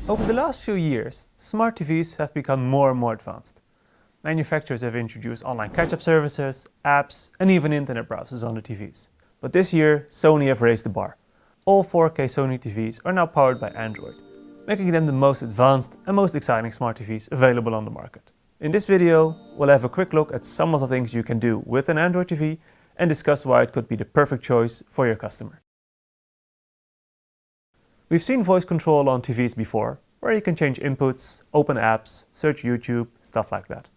Over the last few years, smart TVs have become more and more advanced. Manufacturers have introduced online catch-up services, apps, and even internet browsers on the TVs. But this year, Sony have raised the bar. All 4K Sony TVs are now powered by Android, making them the most advanced and most exciting smart TVs available on the market. In this video, we'll have a quick look at some of the things you can do with an Android TV and discuss why it could be the perfect choice for your customer. We've seen voice control on TVs before, where you can change inputs, open apps, search YouTube, stuff like that.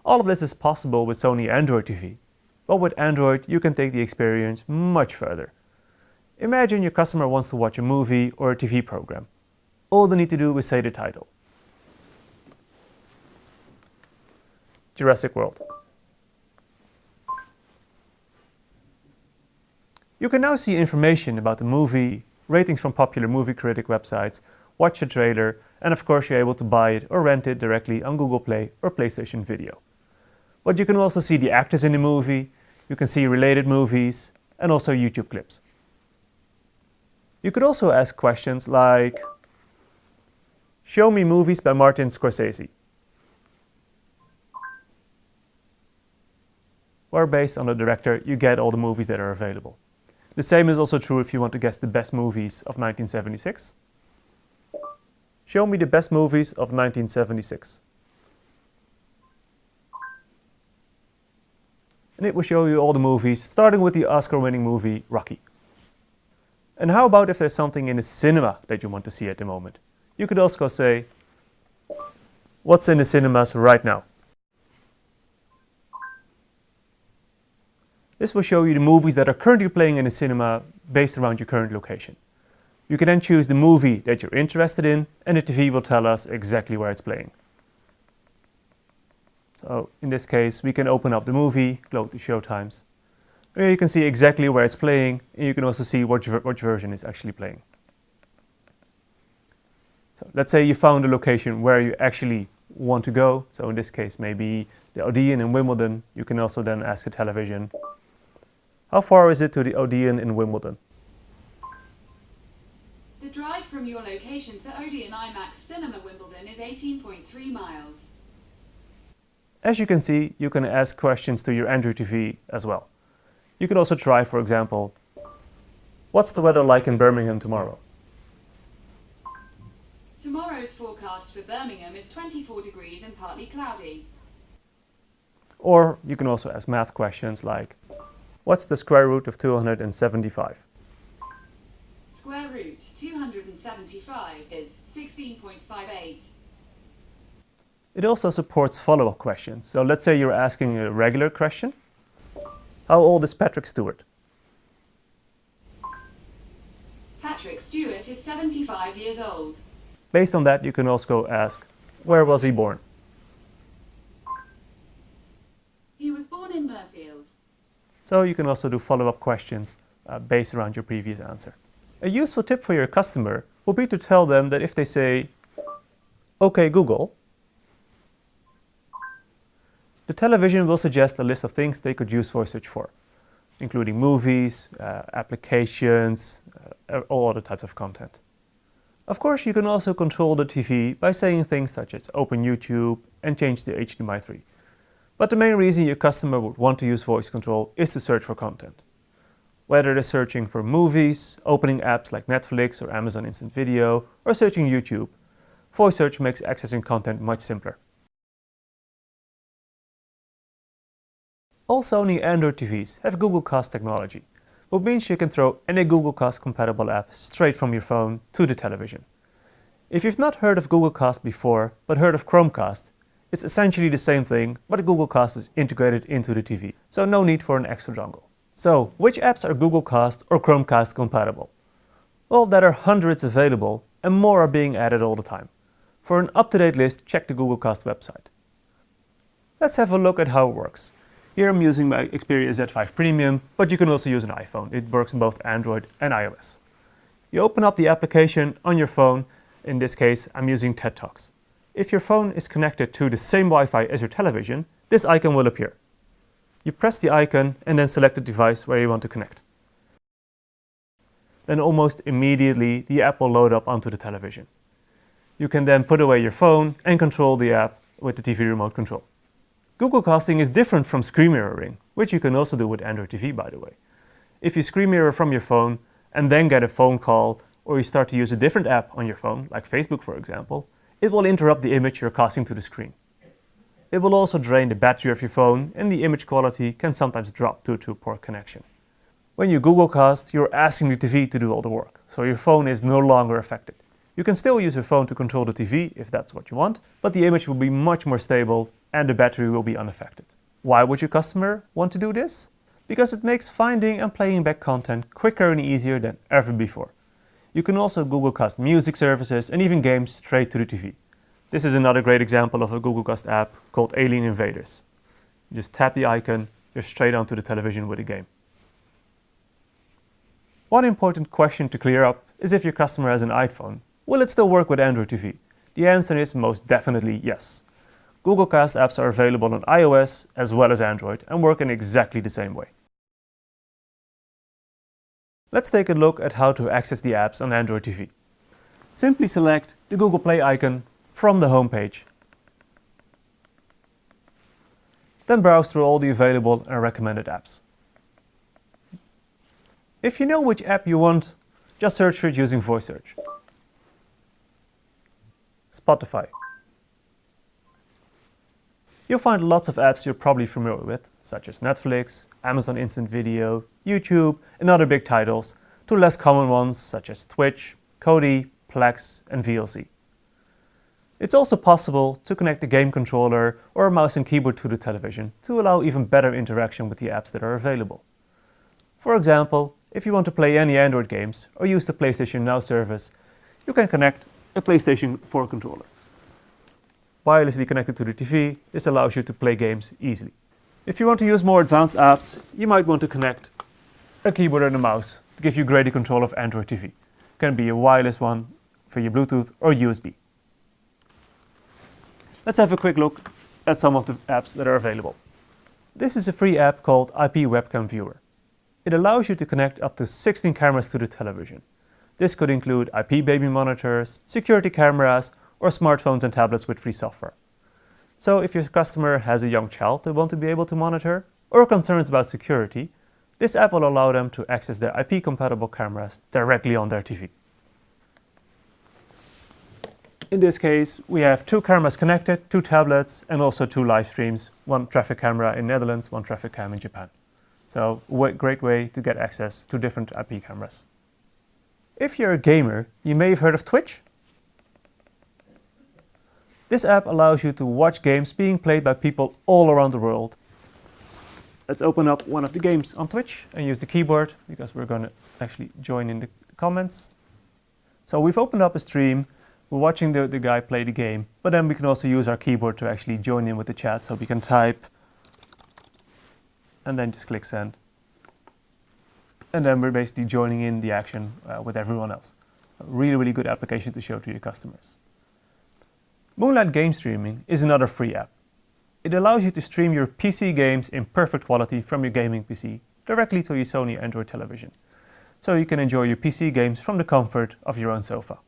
All of this is possible with Sony Android TV, but with Android you can take the experience much further. Imagine your customer wants to watch a movie or a TV program. All they need to do is say the title. Jurassic World. You can now see information about the movie, ratings from popular movie critic websites, watch a trailer, and of course you're able to buy it or rent it directly on Google Play or PlayStation Video. But you can also see the actors in the movie, you can see related movies, and also YouTube clips. You could also ask questions like, show me movies by Martin Scorsese, where based on the director you get all the movies that are available. The same is also true if you want to guess the best movies of 1976. Show me the best movies of 1976. And it will show you all the movies, starting with the Oscar-winning movie Rocky. And how about if there's something in the cinema that you want to see at the moment? You could also say, what's in the cinemas right now? This will show you the movies that are currently playing in the cinema based around your current location. You can then choose the movie that you're interested in, and the TV will tell us exactly where it's playing. So in this case, we can open up the movie, go to Showtimes. Here you can see exactly where it's playing, and you can also see which version is actually playing. So let's say you found a location where you actually want to go. So in this case, maybe the Odeon in Wimbledon. You can also then ask the television, how far is it to the Odeon in Wimbledon? The drive from your location to Odeon IMAX Cinema Wimbledon is 18.3 miles. As you can see, you can ask questions to your Android TV as well. You could also try, for example, what's the weather like in Birmingham tomorrow? Tomorrow's forecast for Birmingham is 24 degrees and partly cloudy. Or you can also ask math questions like, what's the square root of 275? Square root 275 is 16.58. It also supports follow-up questions. So let's say you're asking a regular question. How old is Patrick Stewart? Patrick Stewart is 75 years old. Based on that, you can also ask, where was he born? He was born in Mirfield. So you can also do follow-up questions based around your previous answer. A useful tip for your customer will be to tell them that if they say, OK Google, the television will suggest a list of things they could use voice search for, including movies, applications, all other types of content. Of course, you can also control the TV by saying things such as open YouTube and change to HDMI 3. But the main reason your customer would want to use voice control is to search for content. Whether they're searching for movies, opening apps like Netflix or Amazon Instant Video, or searching YouTube, voice search makes accessing content much simpler. All Sony Android TVs have Google Cast technology, which means you can throw any Google Cast compatible app straight from your phone to the television. If you've not heard of Google Cast before, but heard of Chromecast, it's essentially the same thing, but Google Cast is integrated into the TV, so no need for an extra dongle. So, which apps are Google Cast or Chromecast compatible? Well, there are hundreds available, and more are being added all the time. For an up-to-date list, check the Google Cast website. Let's have a look at how it works. Here I'm using my Xperia Z5 Premium, but you can also use an iPhone. It works on both Android and iOS. You open up the application on your phone. In this case, I'm using TED Talks. If your phone is connected to the same Wi-Fi as your television, this icon will appear. You press the icon and then select the device where you want to connect. Then almost immediately the app will load up onto the television. You can then put away your phone and control the app with the TV remote control. Google Casting is different from screen mirroring, which you can also do with Android TV, by the way. If you screen mirror from your phone and then get a phone call, or you start to use a different app on your phone, like Facebook for example, it will interrupt the image you're casting to the screen. It will also drain the battery of your phone, and the image quality can sometimes drop due to a poor connection. When you Google Cast, you're asking the TV to do all the work, so your phone is no longer affected. You can still use your phone to control the TV if that's what you want, but the image will be much more stable and the battery will be unaffected. Why would your customer want to do this? Because it makes finding and playing back content quicker and easier than ever before. You can also Google Cast music services and even games straight to the TV. This is another great example of a Google Cast app called Alien Invaders. You just tap the icon, you're straight onto the television with a game. One important question to clear up is if your customer has an iPhone, will it still work with Android TV? The answer is most definitely yes. Google Cast apps are available on iOS as well as Android and work in exactly the same way. Let's take a look at how to access the apps on Android TV. Simply select the Google Play icon from the home page. Then browse through all the available and recommended apps. If you know which app you want, just search for it using voice search. Spotify. You'll find lots of apps you're probably familiar with, such as Netflix, Amazon Instant Video, YouTube, and other big titles, to less common ones such as Twitch, Kodi, Plex, and VLC. It's also possible to connect a game controller or a mouse and keyboard to the television to allow even better interaction with the apps that are available. For example, if you want to play any Android games or use the PlayStation Now service, you can connect a PlayStation 4 controller. Wirelessly connected to the TV, this allows you to play games easily. If you want to use more advanced apps, you might want to connect a keyboard and a mouse to give you greater control of Android TV. It can be a wireless one for your Bluetooth or USB. Let's have a quick look at some of the apps that are available. This is a free app called IP Webcam Viewer. It allows you to connect up to 16 cameras to the television. This could include IP baby monitors, security cameras, or smartphones and tablets with free software. So if your customer has a young child they want to be able to monitor, or concerns about security, this app will allow them to access their IP-compatible cameras directly on their TV. In this case, we have 2 cameras connected, 2 tablets, and also 2 live streams, 1 traffic camera in Netherlands, 1 traffic cam in Japan. So a great way to get access to different IP cameras. If you're a gamer, you may have heard of Twitch. This app allows you to watch games being played by people all around the world. Let's open up one of the games on Twitch and use the keyboard because we're going to actually join in the comments. So we've opened up a stream. We're watching the guy play the game, but then we can also use our keyboard to actually join in with the chat. So we can type and then just click send. And then we're basically joining in the action with everyone else. A really good application to show to your customers. Moonlight Game Streaming is another free app. It allows you to stream your PC games in perfect quality from your gaming PC directly to your Sony Android television. So you can enjoy your PC games from the comfort of your own sofa.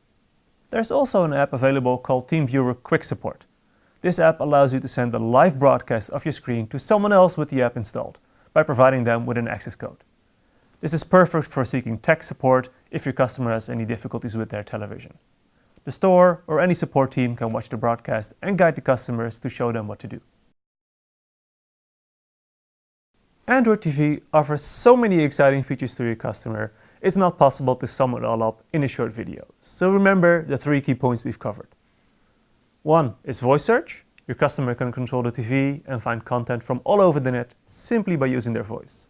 There's also an app available called TeamViewer Quick Support. This app allows you to send a live broadcast of your screen to someone else with the app installed by providing them with an access code. This is perfect for seeking tech support if your customer has any difficulties with their television. The store or any support team can watch the broadcast and guide the customers to show them what to do. Android TV offers so many exciting features to your customer, it's not possible to sum it all up in a short video. So remember the 3 key points we've covered. 1 is voice search. Your customer can control the TV and find content from all over the net simply by using their voice.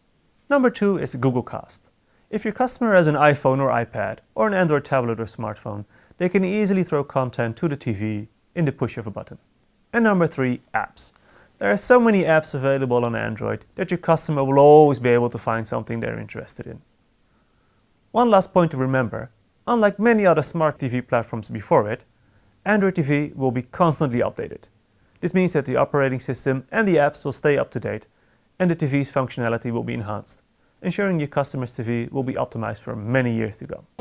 Number 2 is Google Cast. If your customer has an iPhone or iPad or an Android tablet or smartphone, they can easily throw content to the TV in the push of a button. And number 3, apps. There are so many apps available on Android that your customer will always be able to find something they're interested in. One last point to remember, unlike many other smart TV platforms before it, Android TV will be constantly updated. This means that the operating system and the apps will stay up to date and the TV's functionality will be enhanced, ensuring your customer's TV will be optimized for many years to come.